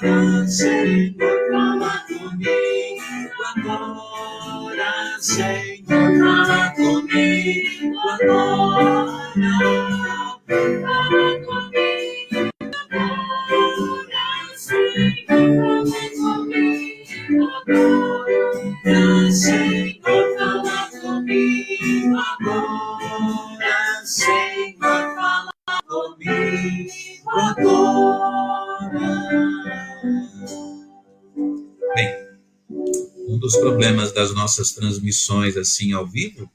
Senhor, fala comigo agora. Senhor, fala comigo agora. Fala comigo agora. Senhor, fala comigo agora. Senhor, fala comigo agora. Senhor, fala comigo agora. Bem, um dos problemas das nossas transmissões assim ao vivo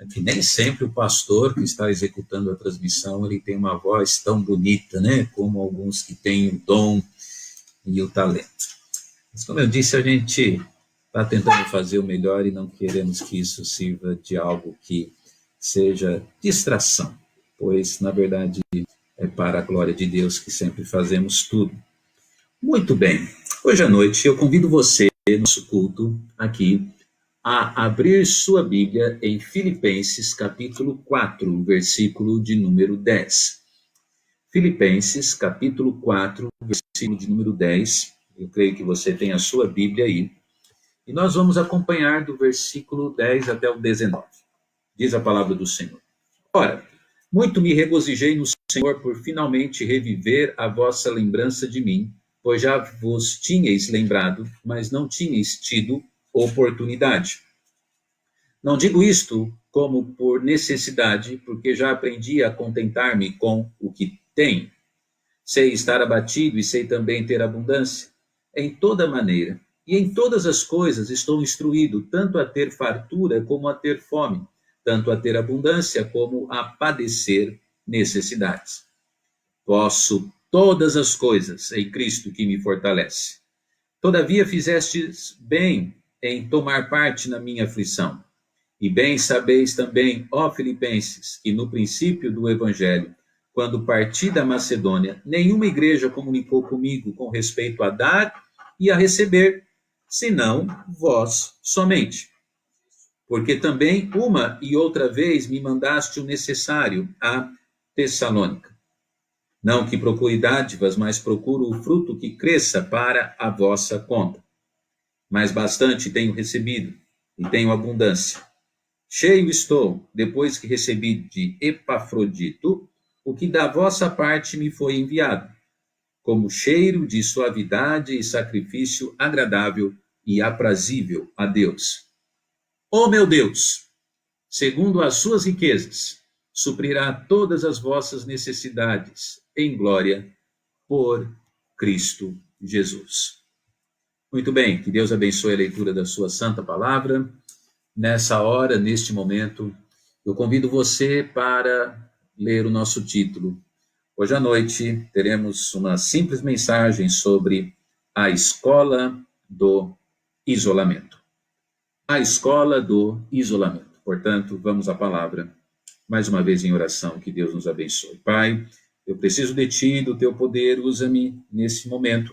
é que nem sempre o pastor que está executando a transmissão ele tem uma voz tão bonita, né, como alguns que têm o dom e o talento. Mas como eu disse, a gente está tentando fazer o melhor e não queremos que isso sirva de algo que seja distração, pois na verdade é para a glória de Deus que sempre fazemos tudo. Muito bem, hoje à noite eu convido você, nosso culto aqui, a abrir sua Bíblia em Filipenses capítulo 4, versículo de número 10. Filipenses capítulo 4, versículo de número 10. Eu creio que você tem a sua Bíblia aí. E nós vamos acompanhar do versículo 10 até o 19. Diz a palavra do Senhor. Ora, muito me regozijei no Senhor por finalmente reviver a vossa lembrança de mim, pois já vos tinhais lembrado, mas não tinhais tido oportunidade. Não digo isto como por necessidade, porque já aprendi a contentar-me com o que tenho. Sei estar abatido e sei também ter abundância. Em toda maneira, e em todas as coisas estou instruído, tanto a ter fartura como a ter fome, tanto a ter abundância como a padecer necessidades. Posso todas as coisas em Cristo que me fortalece. Todavia fizestes bem em tomar parte na minha aflição. E bem sabeis também, ó Filipenses, que no princípio do Evangelho, quando parti da Macedônia, nenhuma igreja comunicou comigo com respeito a dar e a receber, senão vós somente. Porque também uma e outra vez me mandaste o necessário a Tessalônica. Não que procure dádivas, mas procuro o fruto que cresça para a vossa conta. Mas bastante tenho recebido e tenho abundância. Cheio estou, depois que recebi de Epafrodito, o que da vossa parte me foi enviado, como cheiro de suavidade e sacrifício agradável e aprazível a Deus. Ó meu Deus, segundo as suas riquezas, suprirá todas as vossas necessidades em glória por Cristo Jesus. Muito bem, que Deus abençoe a leitura da sua santa palavra. Nessa hora, neste momento, eu convido você para ler o nosso título. Hoje à noite teremos uma simples mensagem sobre a escola do isolamento. A escola do isolamento. Portanto, vamos à palavra, mais uma vez em oração, que Deus nos abençoe. Pai, eu preciso de Ti, do Teu poder, usa-me nesse momento,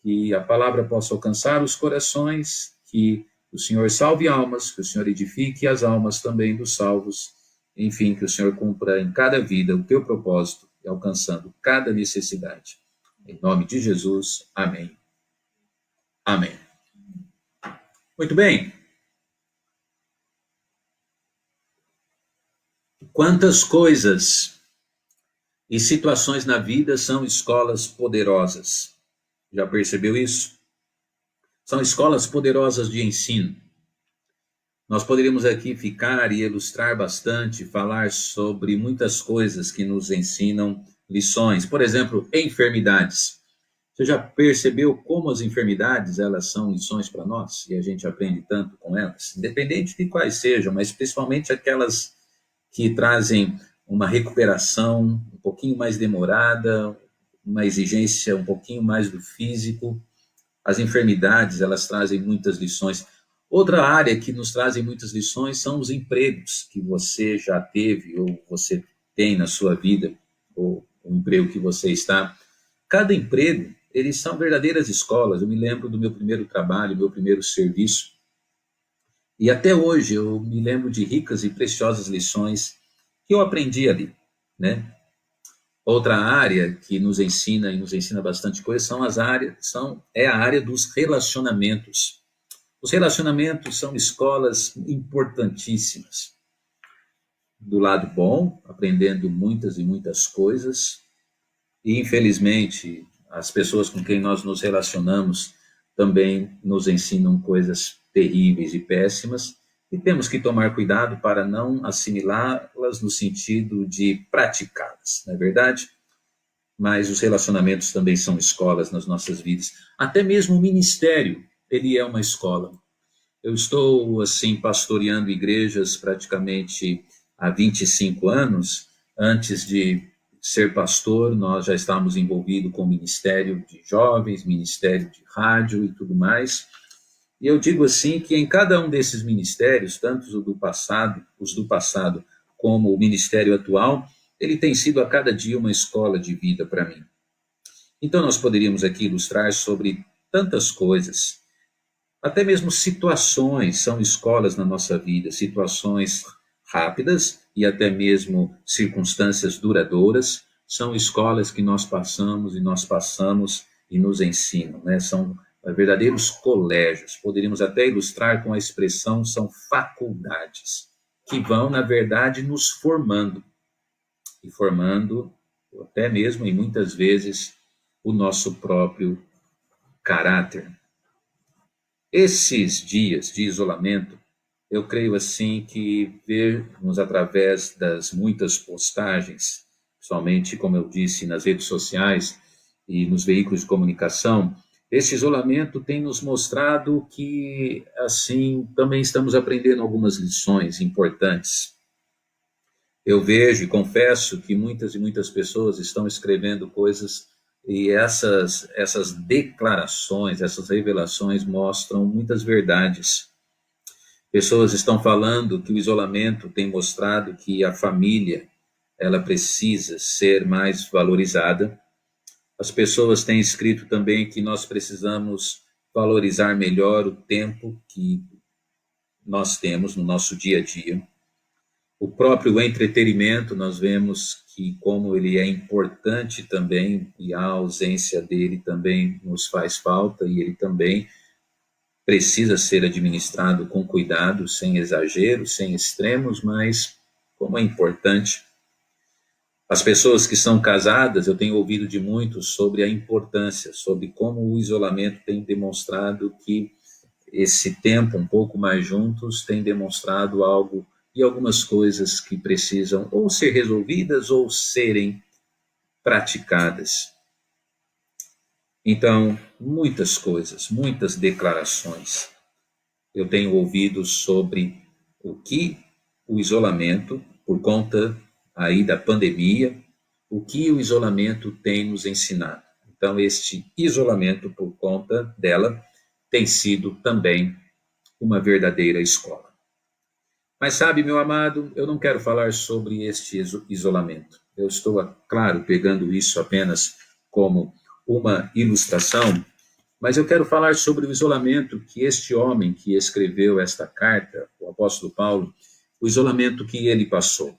que a palavra possa alcançar os corações, que o Senhor salve almas, que o Senhor edifique as almas também dos salvos, enfim, que o Senhor cumpra em cada vida o Teu propósito, alcançando cada necessidade. Em nome de Jesus, amém. Amém. Muito bem. Quantas coisas e situações na vida são escolas poderosas? Já percebeu isso? São escolas poderosas de ensino. Nós poderíamos aqui ficar e ilustrar bastante, falar sobre muitas coisas que nos ensinam lições. Por exemplo, enfermidades. Você já percebeu como as enfermidades, elas são lições para nós? E a gente aprende tanto com elas? Independente de quais sejam, mas principalmente aquelas que trazem uma recuperação um pouquinho mais demorada, uma exigência um pouquinho mais do físico. As enfermidades, elas trazem muitas lições. Outra área que nos trazem muitas lições são os empregos que você já teve ou você tem na sua vida, ou o emprego que você está. Cada emprego, eles são verdadeiras escolas. Eu me lembro do meu primeiro trabalho, meu primeiro serviço. E até hoje eu me lembro de ricas e preciosas lições que eu aprendi ali, né? Outra área que nos ensina e nos ensina bastante coisa é a área dos relacionamentos. Os relacionamentos são escolas importantíssimas. Do lado bom, aprendendo muitas e muitas coisas, e infelizmente as pessoas com quem nós nos relacionamos também nos ensinam coisas terríveis e péssimas, e temos que tomar cuidado para não assimilá-las no sentido de praticá-las, não é verdade? Mas os relacionamentos também são escolas nas nossas vidas. Até mesmo o ministério, ele é uma escola. Eu estou, assim, pastoreando igrejas praticamente há 25 anos. Antes de ser pastor, nós já estávamos envolvidos com o ministério de jovens, ministério de rádio e tudo mais. E eu digo assim que em cada um desses ministérios, tanto os do passado, como o ministério atual, ele tem sido a cada dia uma escola de vida para mim. Então nós poderíamos aqui ilustrar sobre tantas coisas, até mesmo situações são escolas na nossa vida, situações rápidas e até mesmo circunstâncias duradouras, são escolas que nós passamos e nos ensinam, né? São verdadeiros colégios. Poderíamos até ilustrar com a expressão são faculdades, que vão, na verdade, nos formando e formando até mesmo e muitas vezes o nosso próprio caráter. Esses dias de isolamento, eu creio assim que vermos através das muitas postagens, somente como eu disse, nas redes sociais e nos veículos de comunicação, esse isolamento tem nos mostrado que, assim, também estamos aprendendo algumas lições importantes. Eu vejo e confesso que muitas e muitas pessoas estão escrevendo coisas e essas declarações, essas revelações mostram muitas verdades. Pessoas estão falando que o isolamento tem mostrado que a família, ela precisa ser mais valorizada. As pessoas têm escrito também que nós precisamos valorizar melhor o tempo que nós temos no nosso dia a dia. O próprio entretenimento, nós vemos que como ele é importante também, e a ausência dele também nos faz falta, e ele também precisa ser administrado com cuidado, sem exageros, sem extremos, mas como é importante. As pessoas que são casadas, eu tenho ouvido de muitos sobre a importância, sobre como o isolamento tem demonstrado que esse tempo um pouco mais juntos tem demonstrado algo e algumas coisas que precisam ou ser resolvidas ou serem praticadas. Então, muitas coisas, muitas declarações eu tenho ouvido sobre o que o isolamento, por conta aí da pandemia, o que o isolamento tem nos ensinado. Então, este isolamento, por conta dela, tem sido também uma verdadeira escola. Mas sabe, meu amado, eu não quero falar sobre este isolamento. Eu estou, claro, pegando isso apenas como uma ilustração, mas eu quero falar sobre o isolamento que este homem que escreveu esta carta, o apóstolo Paulo, o isolamento que ele passou.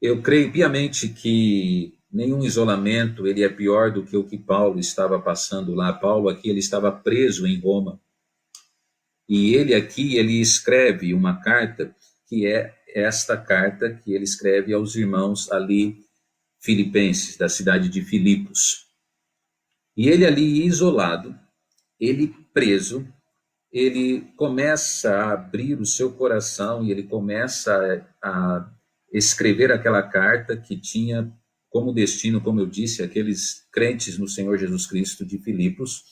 Eu creio piamente que nenhum isolamento ele é pior do que o que Paulo estava passando lá. Paulo aqui ele estava preso em Roma. E ele aqui ele escreve uma carta que é esta carta que ele escreve aos irmãos ali filipenses, da cidade de Filipos. E ele ali isolado, ele preso, ele começa a abrir o seu coração e ele começa a escrever aquela carta que tinha como destino, como eu disse, aqueles crentes no Senhor Jesus Cristo de Filipos.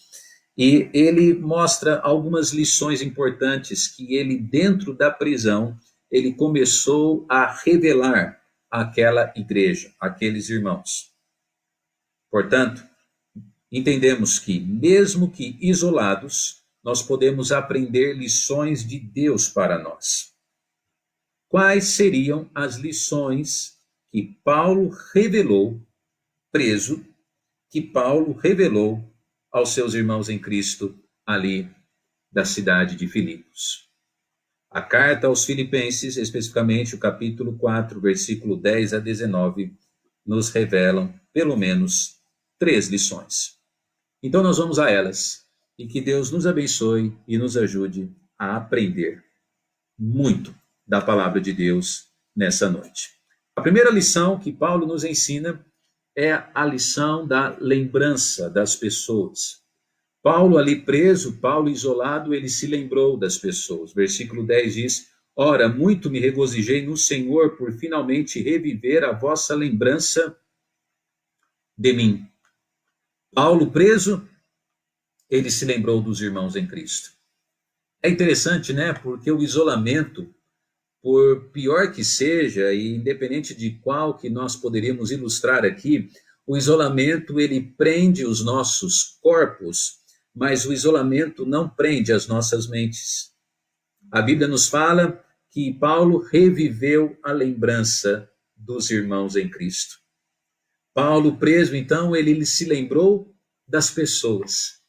E ele mostra algumas lições importantes que ele, dentro da prisão, ele começou a revelar àquela igreja, àqueles irmãos. Portanto, entendemos que, mesmo que isolados, nós podemos aprender lições de Deus para nós. Quais seriam as lições que Paulo revelou, preso, que Paulo revelou aos seus irmãos em Cristo ali da cidade de Filipos? A carta aos Filipenses, especificamente o capítulo 4, versículo 10 a 19, nos revelam pelo menos 3 lições. Então nós vamos a elas e que Deus nos abençoe e nos ajude a aprender muito da palavra de Deus nessa noite. A primeira lição que Paulo nos ensina é a lição da lembrança das pessoas. Paulo ali preso, Paulo isolado, ele se lembrou das pessoas. Versículo 10 diz: Ora, muito me regozijei no Senhor por finalmente reviver a vossa lembrança de mim. Paulo preso, ele se lembrou dos irmãos em Cristo. É interessante, né? Porque o isolamento, por pior que seja, e independente de qual que nós poderíamos ilustrar aqui, o isolamento ele prende os nossos corpos, mas o isolamento não prende as nossas mentes. A Bíblia nos fala que Paulo reviveu a lembrança dos irmãos em Cristo. Paulo preso, então, ele se lembrou das pessoas.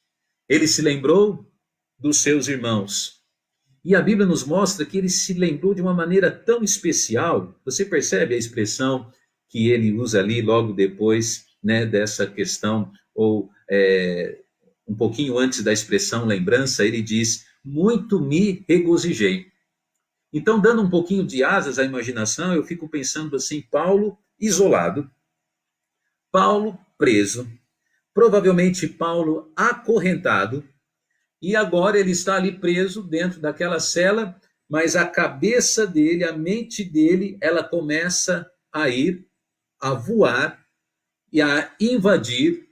Ele se lembrou dos seus irmãos. E a Bíblia nos mostra que ele se lembrou de uma maneira tão especial. Você percebe a expressão que ele usa ali logo depois, né, dessa questão, ou um pouquinho antes da expressão lembrança, ele diz: muito me regozijei. Então, dando um pouquinho de asas à imaginação, eu fico pensando assim: Paulo isolado, Paulo preso, provavelmente Paulo acorrentado, e agora ele está ali preso dentro daquela cela, mas a cabeça dele, a mente dele, ela começa a ir, a voar e a invadir,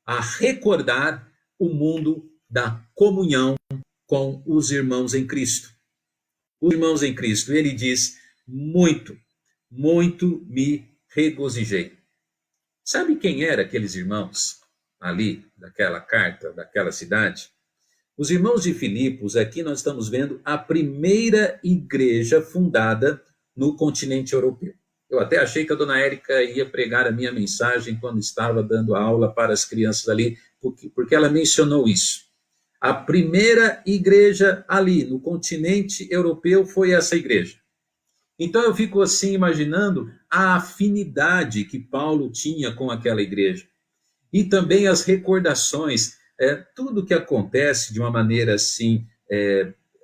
a recordar o mundo da comunhão com os irmãos em Cristo. Os irmãos em Cristo, ele diz: muito, muito me regozijei. Sabe quem eram aqueles irmãos ali, daquela carta, daquela cidade? Os irmãos de Filipos, aqui nós estamos vendo a primeira igreja fundada no continente europeu. Eu até achei que a dona Érica ia pregar a minha mensagem quando estava dando aula para as crianças ali, porque ela mencionou isso. A primeira igreja ali no continente europeu foi essa igreja. Então eu fico assim imaginando a afinidade que Paulo tinha com aquela igreja. E também as recordações, tudo que acontece de uma maneira assim,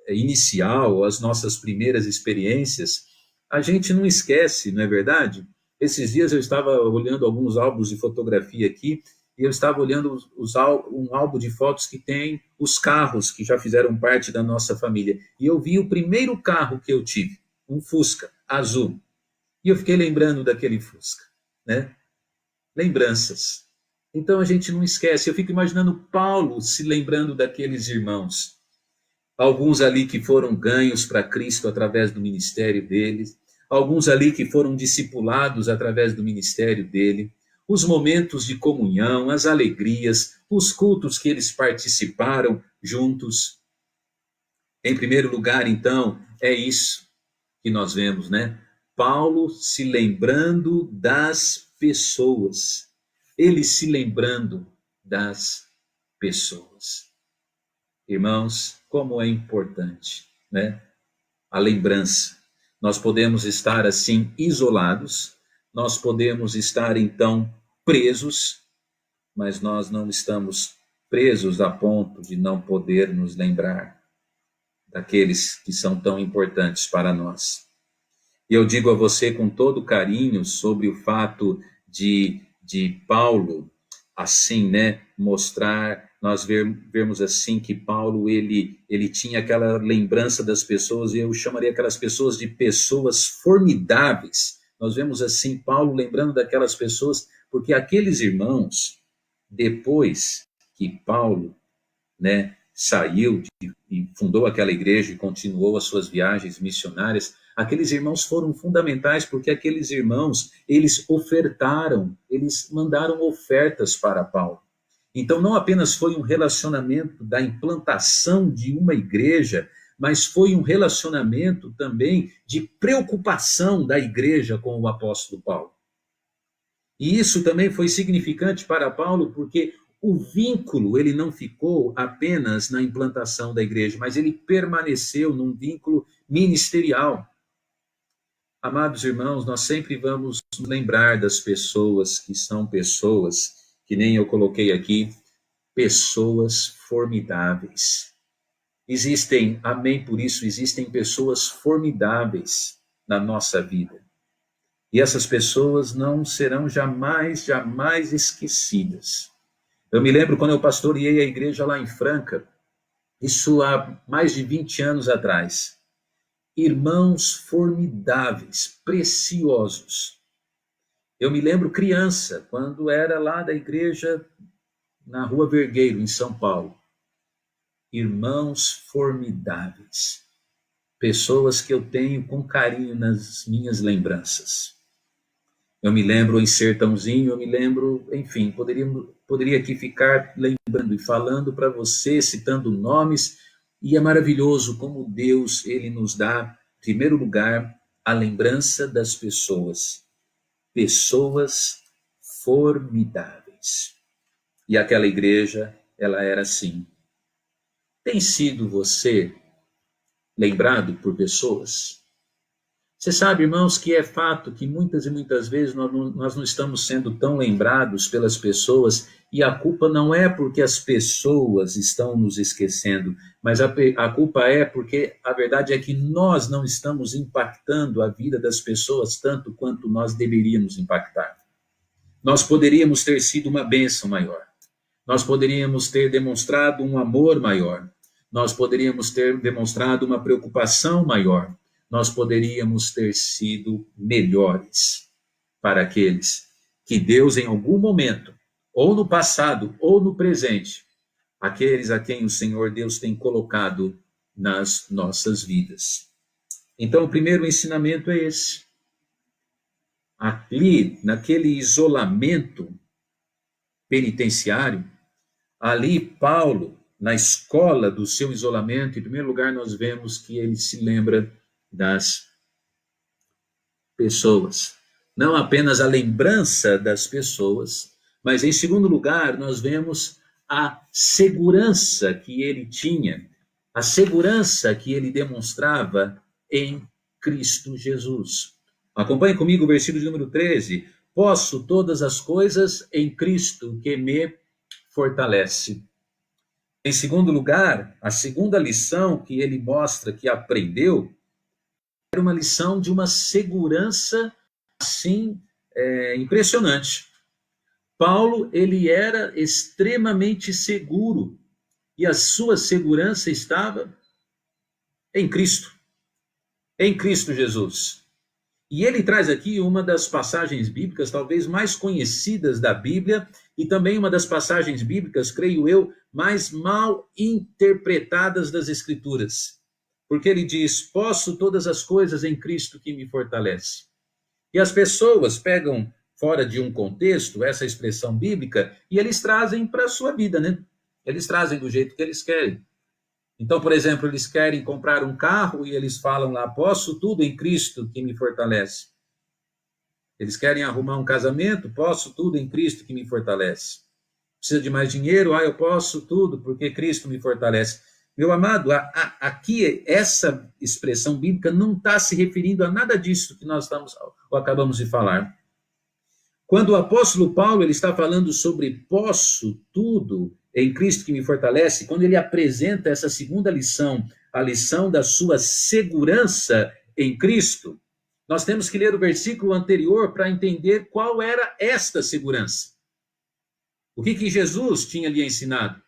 inicial, as nossas primeiras experiências, a gente não esquece, não é verdade? Esses dias eu estava olhando alguns álbuns de fotografia aqui, e eu estava olhando um álbum de fotos que tem os carros que já fizeram parte da nossa família. E eu vi o primeiro carro que eu tive, um Fusca azul. E eu fiquei lembrando daquele Fusca, né? Lembranças. Então a gente não esquece. Eu fico imaginando Paulo se lembrando daqueles irmãos. Alguns ali que foram ganhos para Cristo através do ministério deles. Alguns ali que foram discipulados através do ministério dele. Os momentos de comunhão, as alegrias, os cultos que eles participaram juntos. Em primeiro lugar, então, é isso que nós vemos, né? Paulo se lembrando das pessoas. Ele se lembrando das pessoas. Irmãos, como é importante, né? A lembrança. Nós podemos estar assim isolados, nós podemos estar então presos, mas nós não estamos presos a ponto de não poder nos lembrar daqueles que são tão importantes para nós. E eu digo a você com todo carinho sobre o fato de Paulo, assim, né, mostrar, nós vermos assim que Paulo, ele tinha aquela lembrança das pessoas, e eu chamaria aquelas pessoas de pessoas formidáveis. Nós vemos assim Paulo lembrando daquelas pessoas, porque aqueles irmãos, depois que Paulo, né, saiu e fundou aquela igreja e continuou as suas viagens missionárias, aqueles irmãos foram fundamentais, porque aqueles irmãos, eles ofertaram, eles mandaram ofertas para Paulo. Então, não apenas foi um relacionamento da implantação de uma igreja, mas foi um relacionamento também de preocupação da igreja com o apóstolo Paulo. E isso também foi significante para Paulo, porque o vínculo, ele não ficou apenas na implantação da igreja, mas ele permaneceu num vínculo ministerial. Amados irmãos, nós sempre vamos nos lembrar das pessoas que são pessoas, que nem eu coloquei aqui, pessoas formidáveis. Existem, amém por isso, existem pessoas formidáveis na nossa vida. E essas pessoas não serão jamais, jamais esquecidas. Eu me lembro quando eu pastoreei a igreja lá em Franca, isso há mais de 20 anos atrás. Irmãos formidáveis, preciosos. Eu me lembro criança, quando era lá da igreja na Rua Vergueiro, em São Paulo. Irmãos formidáveis. Pessoas que eu tenho com carinho nas minhas lembranças. Eu me lembro em Sertãozinho, eu me lembro, enfim, poderia aqui ficar lembrando e falando para você, citando nomes, e é maravilhoso como Deus, ele nos dá, em primeiro lugar, a lembrança das pessoas. Pessoas formidáveis. E aquela igreja, ela era assim. Tem sido você lembrado por pessoas? Você sabe, irmãos, que é fato que muitas e muitas vezes nós não estamos sendo tão lembrados pelas pessoas, e a culpa não é porque as pessoas estão nos esquecendo, mas a culpa é porque a verdade é que nós não estamos impactando a vida das pessoas tanto quanto nós deveríamos impactar. Nós poderíamos ter sido uma bênção maior. Nós poderíamos ter demonstrado um amor maior. Nós poderíamos ter demonstrado uma preocupação maior. Nós poderíamos ter sido melhores para aqueles que Deus, em algum momento, ou no passado, ou no presente, aqueles a quem o Senhor Deus tem colocado nas nossas vidas. Então, o primeiro ensinamento é esse. Ali, naquele isolamento penitenciário, ali Paulo, na escola do seu isolamento, em primeiro lugar, nós vemos que ele se lembra das pessoas. Não apenas a lembrança das pessoas, mas em segundo lugar, nós vemos a segurança que ele tinha, a segurança que ele demonstrava em Cristo Jesus. Acompanhe comigo o versículo de número 13. Posso todas as coisas em Cristo que me fortalece. Em segundo lugar, a segunda lição que ele mostra que aprendeu era uma lição de uma segurança assim impressionante. Paulo, ele era extremamente seguro e a sua segurança estava em Cristo Jesus. E ele traz aqui uma das passagens bíblicas talvez mais conhecidas da Bíblia e também uma das passagens bíblicas, creio eu, mais mal interpretadas das Escrituras. Porque ele diz: posso todas as coisas em Cristo que me fortalece. E as pessoas pegam fora de um contexto essa expressão bíblica e eles trazem para a sua vida, né? Eles trazem do jeito que eles querem. Então, por exemplo, eles querem comprar um carro e eles falam lá: posso tudo em Cristo que me fortalece. Eles querem arrumar um casamento: posso tudo em Cristo que me fortalece. Precisa de mais dinheiro? Eu posso tudo porque Cristo me fortalece. Meu amado, aqui essa expressão bíblica não está se referindo a nada disso que nós acabamos de falar. Quando o apóstolo Paulo ele está falando sobre posso tudo em Cristo que me fortalece, quando ele apresenta essa segunda lição, a lição da sua segurança em Cristo, nós temos que ler o versículo anterior para entender qual era esta segurança. O que Jesus tinha lhe ensinado?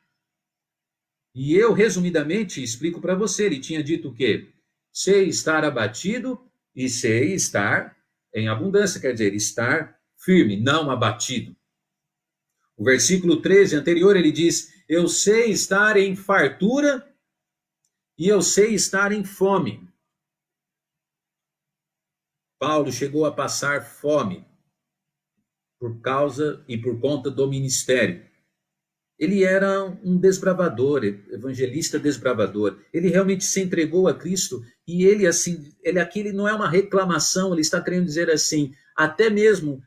E eu, resumidamente, explico para você. Ele tinha dito o quê? Sei estar abatido e sei estar em abundância, quer dizer, estar firme, não abatido. O versículo 13 anterior, ele diz: eu sei estar em fartura e eu sei estar em fome. Paulo chegou a passar fome por causa e por conta do ministério. Ele era um desbravador, evangelista desbravador. Ele realmente se entregou a Cristo e ele assim, aqui ele não é uma reclamação, ele está querendo dizer assim, até mesmo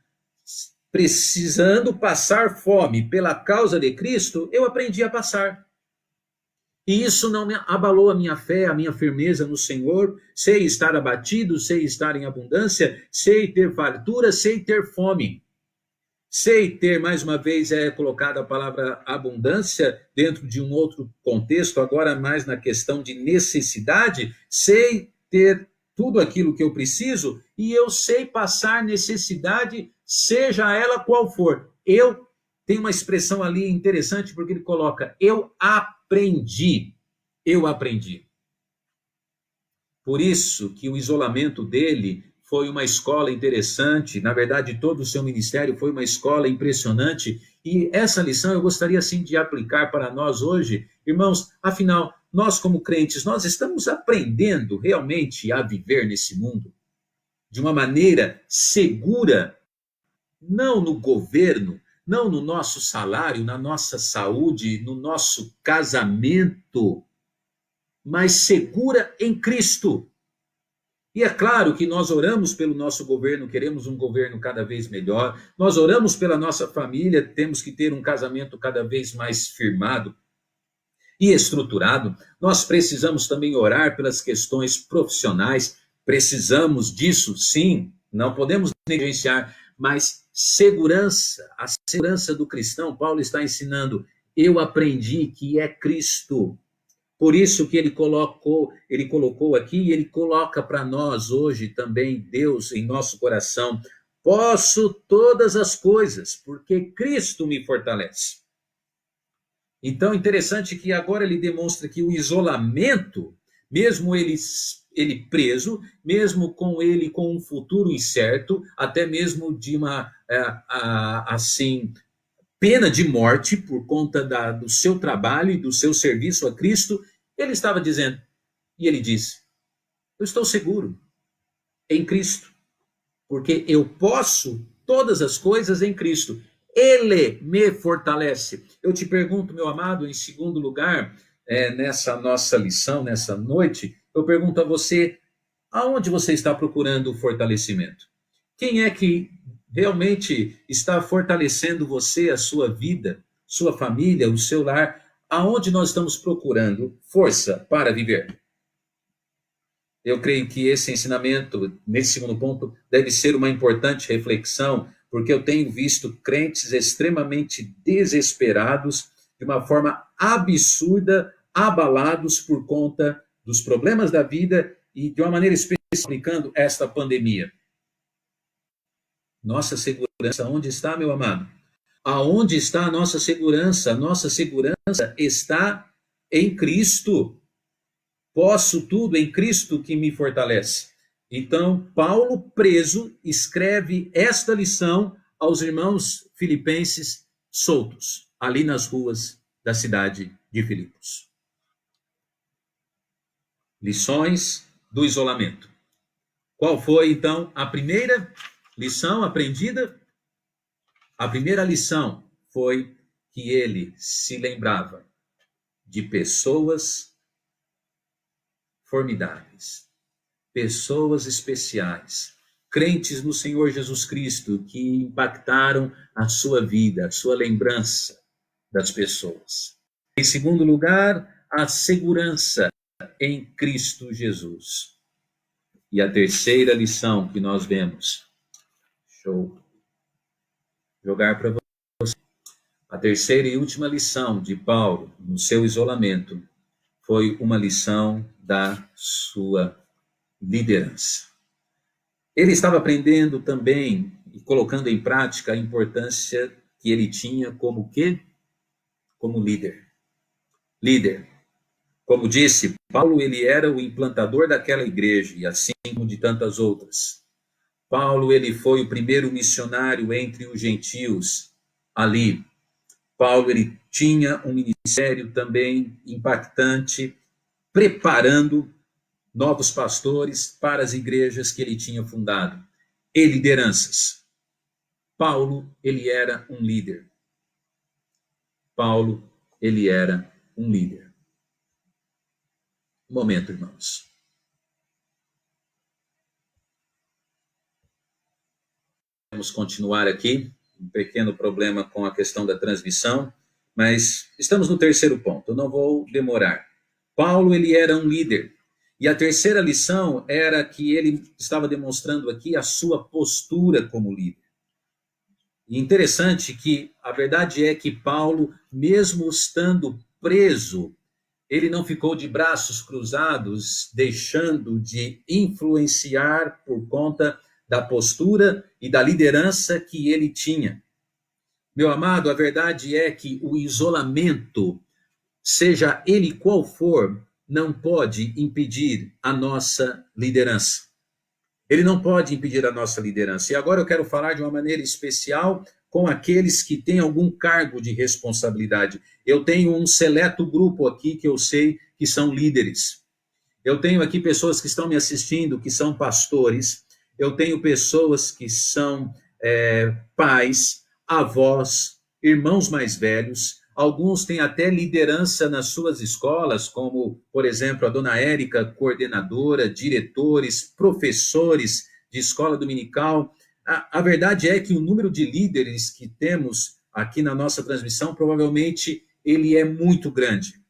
precisando passar fome pela causa de Cristo, eu aprendi a passar. E isso não me abalou a minha fé, a minha firmeza no Senhor. Sei estar abatido, sei estar em abundância, sei ter fartura, sei ter fome. Sei ter, mais uma vez, colocada a palavra abundância dentro de um outro contexto, agora mais na questão de necessidade. Sei ter tudo aquilo que eu preciso e eu sei passar necessidade, seja ela qual for. Eu tenho uma expressão ali interessante, porque ele coloca: eu aprendi. Eu aprendi. Por isso que o isolamento dele foi uma escola interessante, na verdade, todo o seu ministério foi uma escola impressionante, e essa lição eu gostaria, sim, de aplicar para nós hoje. Irmãos, afinal, nós como crentes, nós estamos aprendendo realmente a viver nesse mundo de uma maneira segura, não no governo, não no nosso salário, na nossa saúde, no nosso casamento, mas segura em Cristo. E é claro que nós oramos pelo nosso governo, queremos um governo cada vez melhor, nós oramos pela nossa família, temos que ter um casamento cada vez mais firmado e estruturado. Nós precisamos também orar pelas questões profissionais, precisamos disso, sim, não podemos negligenciar, mas segurança, a segurança do cristão, Paulo está ensinando, eu aprendi que é Cristo. Por isso que ele colocou aqui, e ele coloca para nós hoje também, Deus em nosso coração, posso todas as coisas, porque Cristo me fortalece. Então, interessante que agora ele demonstra que o isolamento, mesmo ele preso, mesmo com ele com um futuro incerto, até mesmo de uma, assim, pena de morte por conta do seu trabalho e do seu serviço a Cristo, ele estava dizendo, e ele disse: eu estou seguro em Cristo, porque eu posso todas as coisas em Cristo. Ele me fortalece. Eu te pergunto, meu amado, em segundo lugar, nessa nossa lição, nessa noite, eu pergunto a você, aonde você está procurando o fortalecimento? Quem é que realmente está fortalecendo você, a sua vida, sua família, o seu lar? Aonde nós estamos procurando força para viver? Eu creio que esse ensinamento, nesse segundo ponto, deve ser uma importante reflexão, porque eu tenho visto crentes extremamente desesperados, de uma forma absurda, abalados por conta dos problemas da vida e, de uma maneira especial, aplicando esta pandemia. Nossa segurança, onde está, meu amado? Aonde está a nossa segurança? A nossa segurança está em Cristo. Posso tudo em Cristo que me fortalece. Então, Paulo, preso, escreve esta lição aos irmãos filipenses soltos, ali nas ruas da cidade de Filipos. Lições do isolamento. Qual foi, então, a primeira lição aprendida? A primeira lição foi que ele se lembrava de pessoas formidáveis, pessoas especiais, crentes no Senhor Jesus Cristo que impactaram a sua vida, a sua lembrança das pessoas. Em segundo lugar, a segurança em Cristo Jesus. E a terceira lição que nós vemos, deixa eu jogar para você. A terceira e última lição de Paulo no seu isolamento foi uma lição da sua liderança. Ele estava aprendendo também e colocando em prática a importância que ele tinha como quê? Como líder. Líder. Como disse, Paulo ele era o implantador daquela igreja e assim como de tantas outras. Paulo ele foi o primeiro missionário entre os gentios ali. Paulo ele tinha um ministério também impactante, preparando novos pastores para as igrejas que ele tinha fundado e lideranças. Paulo, ele era um líder. Paulo, ele era um líder. Um momento, irmãos. Vamos continuar aqui. Um pequeno problema com a questão da transmissão, mas estamos no terceiro ponto. Eu não vou demorar. Paulo, ele era um líder. E a terceira lição era que ele estava demonstrando aqui a sua postura como líder. E interessante que a verdade é que Paulo, mesmo estando preso, ele não ficou de braços cruzados, deixando de influenciar por conta da postura e da liderança que ele tinha. Meu amado, a verdade é que o isolamento, seja ele qual for, não pode impedir a nossa liderança. Ele não pode impedir a nossa liderança. E agora eu quero falar de uma maneira especial com aqueles que têm algum cargo de responsabilidade. Eu tenho um seleto grupo aqui que eu sei que são líderes. Eu tenho aqui pessoas que estão me assistindo, que são pastores. Eu tenho pessoas que são pais, avós, irmãos mais velhos. Alguns têm até liderança nas suas escolas, como, por exemplo, a dona Érica, coordenadora, diretores, professores de escola dominical. A verdade é que o número de líderes que temos aqui na nossa transmissão, provavelmente, ele é muito grande.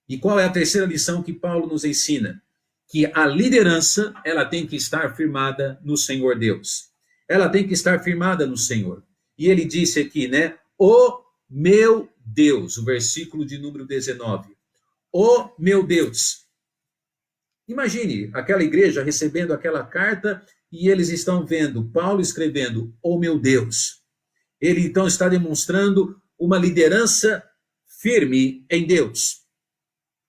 E qual é a terceira lição que Paulo nos ensina? Que a liderança, ela tem que estar firmada no Senhor Deus. Ela tem que estar firmada no Senhor. E ele disse aqui, né? O meu Deus, o versículo de número 19. O meu Deus. Imagine aquela igreja recebendo aquela carta e eles estão vendo Paulo escrevendo, o meu Deus. Ele então está demonstrando uma liderança firme em Deus.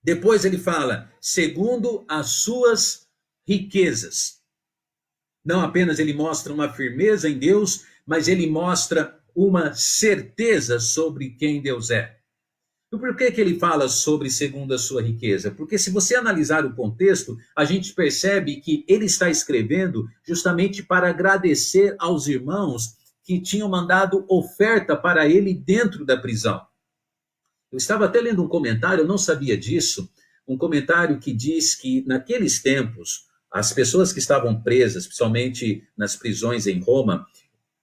Depois ele fala, segundo as suas riquezas. Não apenas ele mostra uma firmeza em Deus, mas ele mostra uma certeza sobre quem Deus é. E por que ele fala sobre segundo a sua riqueza? Porque se você analisar o contexto, a gente percebe que ele está escrevendo justamente para agradecer aos irmãos que tinham mandado oferta para ele dentro da prisão. Eu estava até lendo um comentário, eu não sabia disso, um comentário que diz que naqueles tempos, as pessoas que estavam presas, principalmente nas prisões em Roma,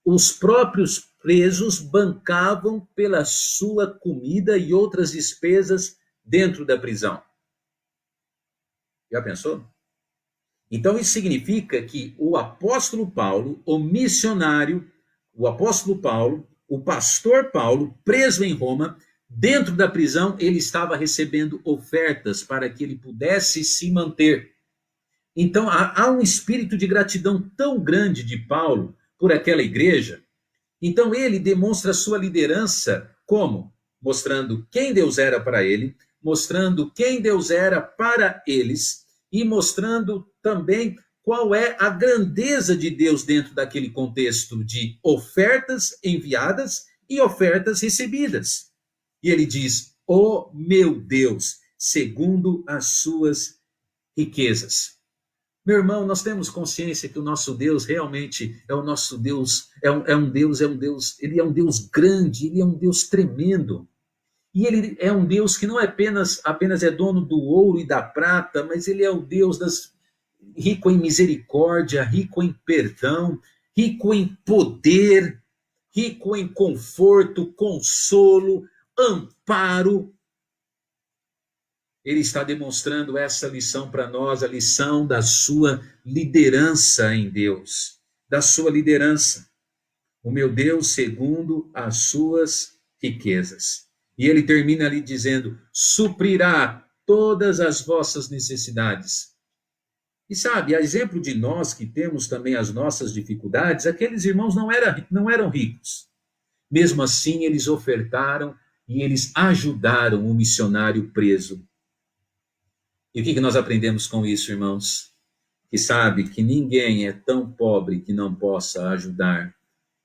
os próprios presos bancavam pela sua comida e outras despesas dentro da prisão. Já pensou? Então isso significa que o apóstolo Paulo, o missionário, o apóstolo Paulo, o pastor Paulo, preso em Roma, dentro da prisão, ele estava recebendo ofertas para que ele pudesse se manter. Então, há um espírito de gratidão tão grande de Paulo por aquela igreja. Então, ele demonstra sua liderança como? Mostrando quem Deus era para ele, mostrando quem Deus era para eles e mostrando também qual é a grandeza de Deus dentro daquele contexto de ofertas enviadas e ofertas recebidas. E ele diz, ó meu Deus, segundo as suas riquezas. Meu irmão, nós temos consciência que o nosso Deus realmente é o nosso Deus, ele é um Deus grande, ele é um Deus tremendo. E ele é um Deus que não é apenas é dono do ouro e da prata, mas ele é o Deus rico em misericórdia, rico em perdão, rico em poder, rico em conforto, consolo, amparo. Ele está demonstrando essa lição para nós, a lição da sua liderança em Deus, da sua liderança. O meu Deus segundo as suas riquezas. E ele termina ali dizendo, suprirá todas as vossas necessidades. E sabe, a exemplo de nós que temos também as nossas dificuldades, aqueles irmãos não eram ricos. Mesmo assim, eles ofertaram e eles ajudaram o missionário preso. E o que nós aprendemos com isso, irmãos? Que sabe que ninguém é tão pobre que não possa ajudar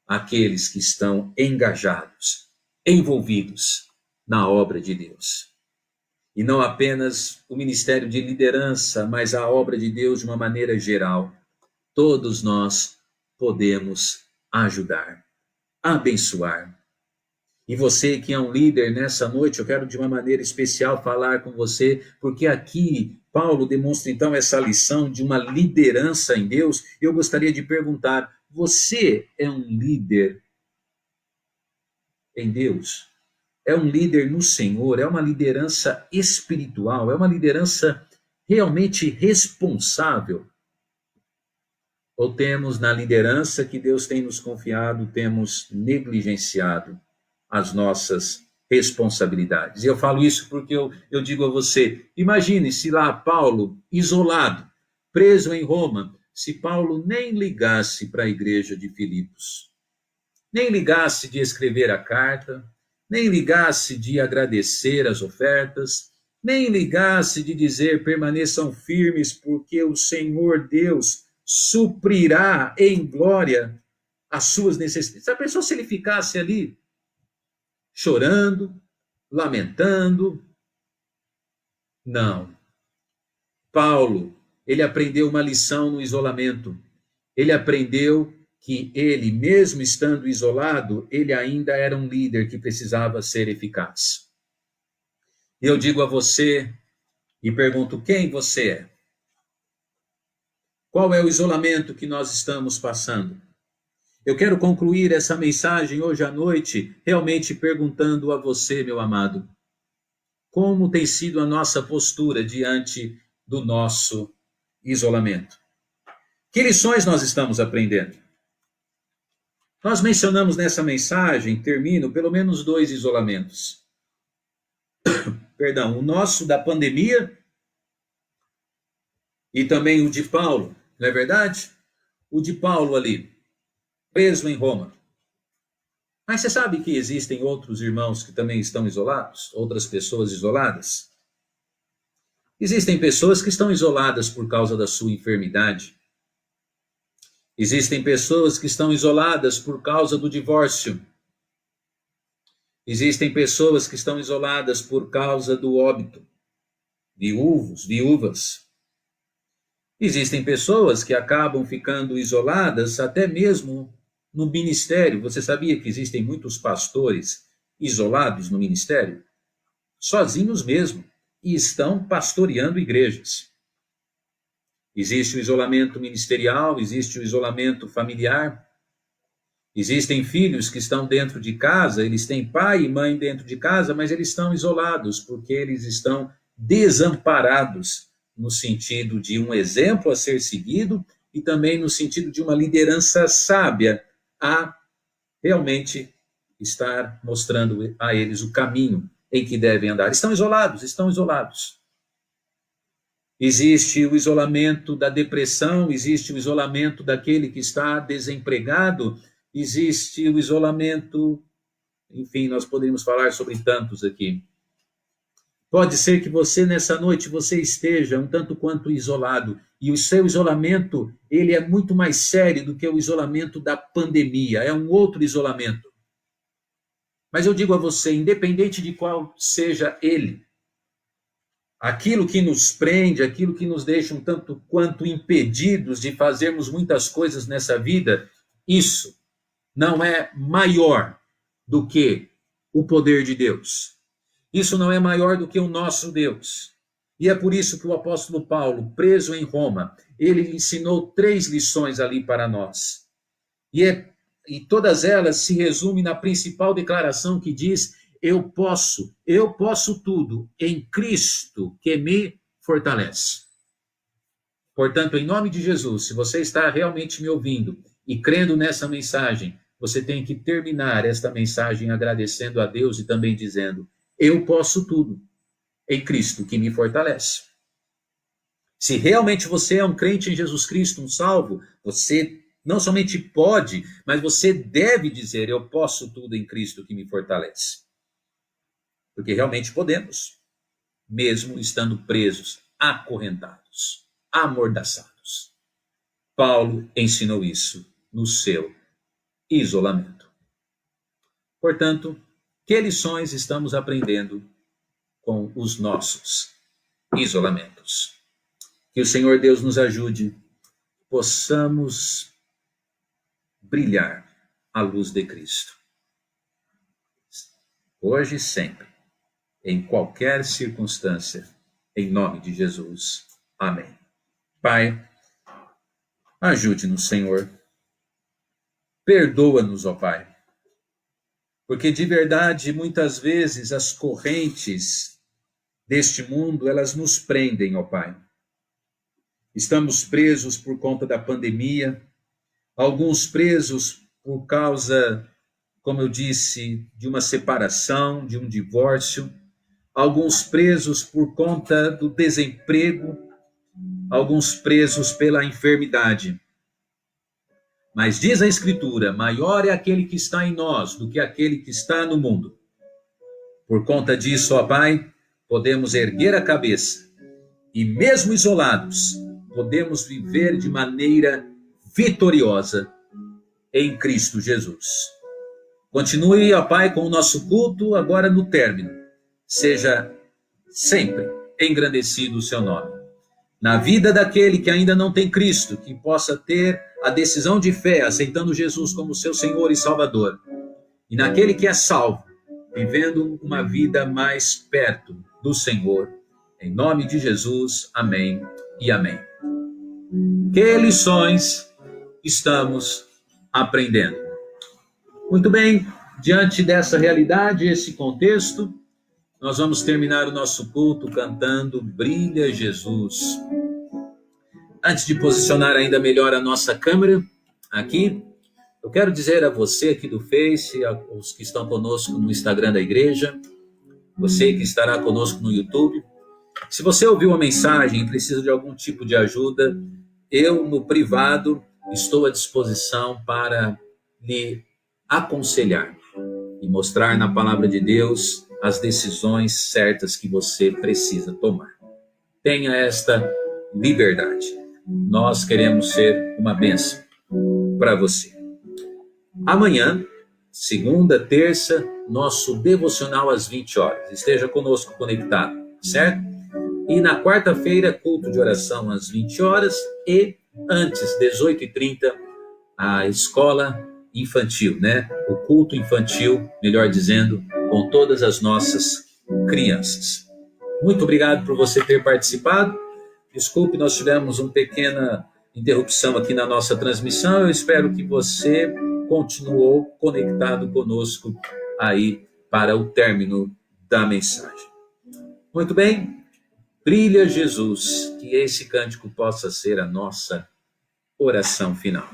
aqueles que estão engajados, envolvidos na obra de Deus. E não apenas o ministério de liderança, mas a obra de Deus de uma maneira geral. Todos nós podemos ajudar, abençoar. E você que é um líder nessa noite, eu quero de uma maneira especial falar com você, porque aqui Paulo demonstra então essa lição de uma liderança em Deus. Eu gostaria de perguntar, você é um líder em Deus? é um líder no Senhor, é uma liderança espiritual, é uma liderança realmente responsável? Ou temos na liderança que Deus tem nos confiado, temos negligenciado as nossas responsabilidades? E eu falo isso porque eu digo a você, imagine se lá Paulo, isolado, preso em Roma, se Paulo nem ligasse para a igreja de Filipos, nem ligasse de escrever a carta, nem ligasse de agradecer as ofertas, nem ligasse de dizer permaneçam firmes, porque o Senhor Deus suprirá em glória as suas necessidades. A pessoa, se ele ficasse ali chorando, lamentando, não. Paulo, ele aprendeu uma lição no isolamento. Ele aprendeu que ele, mesmo estando isolado, ele ainda era um líder que precisava ser eficaz. E eu digo a você e pergunto: quem você é? Qual é o isolamento que nós estamos passando? Eu quero concluir essa mensagem hoje à noite realmente perguntando a você, meu amado, como tem sido a nossa postura diante do nosso isolamento? Que lições nós estamos aprendendo? Nós mencionamos nessa mensagem, termino, pelo menos 2 isolamentos. Perdão, o nosso da pandemia e também o de Paulo, não é verdade? O de Paulo ali, preso em Roma. Mas você sabe que existem outros irmãos que também estão isolados? Outras pessoas isoladas? Existem pessoas que estão isoladas por causa da sua enfermidade. Existem pessoas que estão isoladas por causa do divórcio. Existem pessoas que estão isoladas por causa do óbito. Viúvos, viúvas. Existem pessoas que acabam ficando isoladas até mesmo no ministério. Você sabia que existem muitos pastores isolados no ministério? Sozinhos mesmo, e estão pastoreando igrejas. Existe o isolamento ministerial, existe o isolamento familiar. Existem filhos que estão dentro de casa, eles têm pai e mãe dentro de casa, mas eles estão isolados porque eles estão desamparados no sentido de um exemplo a ser seguido e também no sentido de uma liderança sábia a realmente estar mostrando a eles o caminho em que devem andar. Estão isolados, estão isolados. Existe o isolamento da depressão, existe o isolamento daquele que está desempregado, existe o isolamento, enfim, nós poderíamos falar sobre tantos aqui. Pode ser que você, nessa noite, você esteja um tanto quanto isolado, e o seu isolamento, ele é muito mais sério do que o isolamento da pandemia, é um outro isolamento. Mas eu digo a você, independente de qual seja ele, aquilo que nos prende, aquilo que nos deixa um tanto quanto impedidos de fazermos muitas coisas nessa vida, isso não é maior do que o poder de Deus. Isso não é maior do que o nosso Deus. E é por isso que o apóstolo Paulo, preso em Roma, ele ensinou 3 lições ali para nós. E todas elas se resumem na principal declaração que diz: eu posso tudo em Cristo que me fortalece. Portanto, em nome de Jesus, se você está realmente me ouvindo e crendo nessa mensagem, você tem que terminar esta mensagem agradecendo a Deus e também dizendo: eu posso tudo em Cristo que me fortalece. Se realmente você é um crente em Jesus Cristo, um salvo, você não somente pode, mas você deve dizer: eu posso tudo em Cristo que me fortalece. Porque realmente podemos, mesmo estando presos, acorrentados, amordaçados. Paulo ensinou isso no seu isolamento. Portanto, que lições estamos aprendendo com os nossos isolamentos? Que o Senhor Deus nos ajude, possamos brilhar a luz de Cristo. Hoje e sempre, em qualquer circunstância, em nome de Jesus. Amém. Pai, ajude-nos, Senhor. Perdoa-nos, ó Pai, Porque de verdade, muitas vezes, as correntes deste mundo, elas nos prendem, ó Pai. Estamos presos por conta da pandemia, alguns presos por causa, como eu disse, de uma separação, de um divórcio, alguns presos por conta do desemprego, alguns presos pela enfermidade. Mas diz a Escritura, maior é aquele que está em nós do que aquele que está no mundo. Por conta disso, ó Pai, podemos erguer a cabeça e mesmo isolados, podemos viver de maneira vitoriosa em Cristo Jesus. Continue, ó Pai, com o nosso culto agora no término. Seja sempre engrandecido o seu nome. Na vida daquele que ainda não tem Cristo, que possa ter a decisão de fé, aceitando Jesus como seu Senhor e Salvador. E naquele que é salvo, vivendo uma vida mais perto do Senhor. Em nome de Jesus, amém e amém. Que lições estamos aprendendo? Muito bem, diante dessa realidade, esse contexto, nós vamos terminar o nosso culto cantando Brilha Jesus. Antes de posicionar ainda melhor a nossa câmera aqui, eu quero dizer a você aqui do Face, aos que estão conosco no Instagram da igreja, você que estará conosco no YouTube, se você ouviu a mensagem e precisa de algum tipo de ajuda, eu no privado estou à disposição para lhe aconselhar e mostrar na palavra de Deus as decisões certas que você precisa tomar. Tenha esta liberdade. Nós queremos ser uma bênção para você. Amanhã, segunda, terça, nosso devocional às 20 horas. Esteja conosco conectado, certo? E na quarta-feira, culto de oração às 20 horas e antes, 18h30, a escola infantil, né? O culto infantil, melhor dizendo, com todas as nossas crianças. Muito obrigado por você ter participado. Desculpe, nós tivemos uma pequena interrupção aqui na nossa transmissão. Eu espero que você continuou conectado conosco aí para o término da mensagem. Muito bem. Brilha Jesus, que esse cântico possa ser a nossa oração final.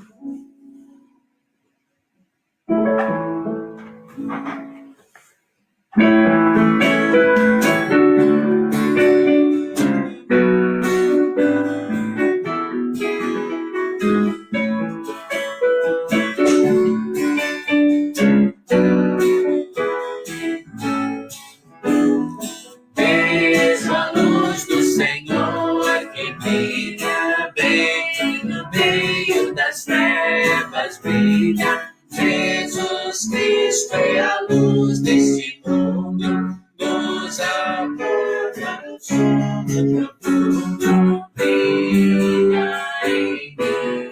Jesus Cristo é a luz deste mundo, nos acorda no sono profundo. Brilha em mim,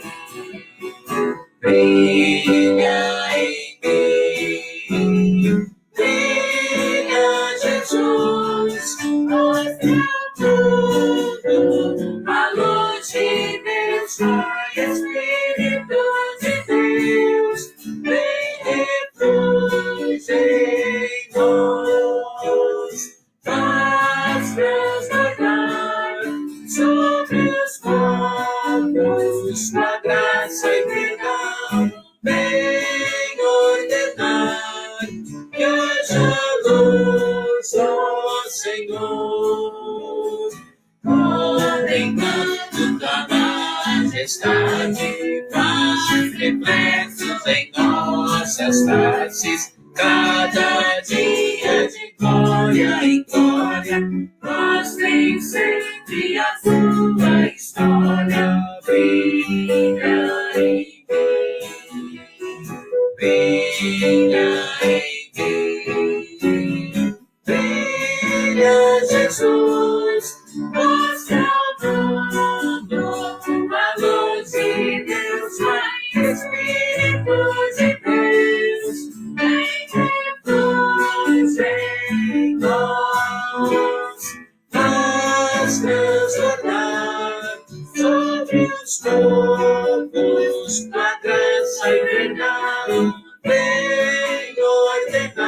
brilha em mim, brilha Jesus, mostra tudo, a luz de Deus, Pai, Espírito de Deus, vem refúgio em nós, faz transbordar sobre os povos a graça e perdão, vem ordenar que haja luz, ó Senhor, contemplando tua majestade, faz reflexos em nossas faces, cada dia de glória em glória, mostrem sempre a tua história, brilha em mim, brilha em mim, brilha Jesus, mostra ao mundo a luz de Deus, Pai, Espírito de Deus, vem refúgio em nós, faz transbordar sobre os povos tua graça e verdade, vem ordenar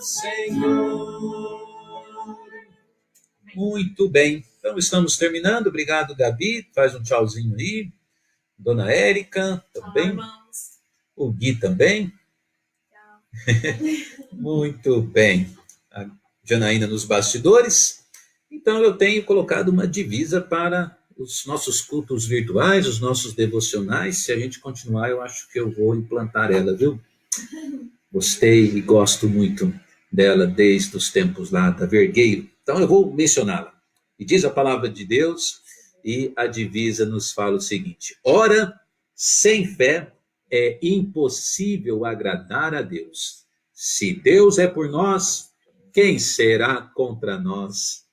Senhor. Muito bem. Então, estamos terminando. Obrigado, Gabi. Faz um tchauzinho aí. Dona Érica também. O Gui também. Muito bem. A Janaína nos bastidores. Então, eu tenho colocado uma divisa para os nossos cultos virtuais, os nossos devocionais. Se a gente continuar, eu acho que eu vou implantar ela, viu? Gostei e gosto muito dela desde os tempos lá da Vergueiro. Então, eu vou mencioná-la. E diz a palavra de Deus, e a divisa nos fala o seguinte: ora, sem fé é impossível agradar a Deus. Se Deus é por nós, quem será contra nós?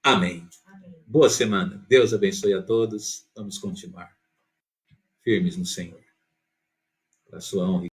Amém. Boa semana. Deus abençoe a todos. Vamos continuar firmes no Senhor. Para a sua honra.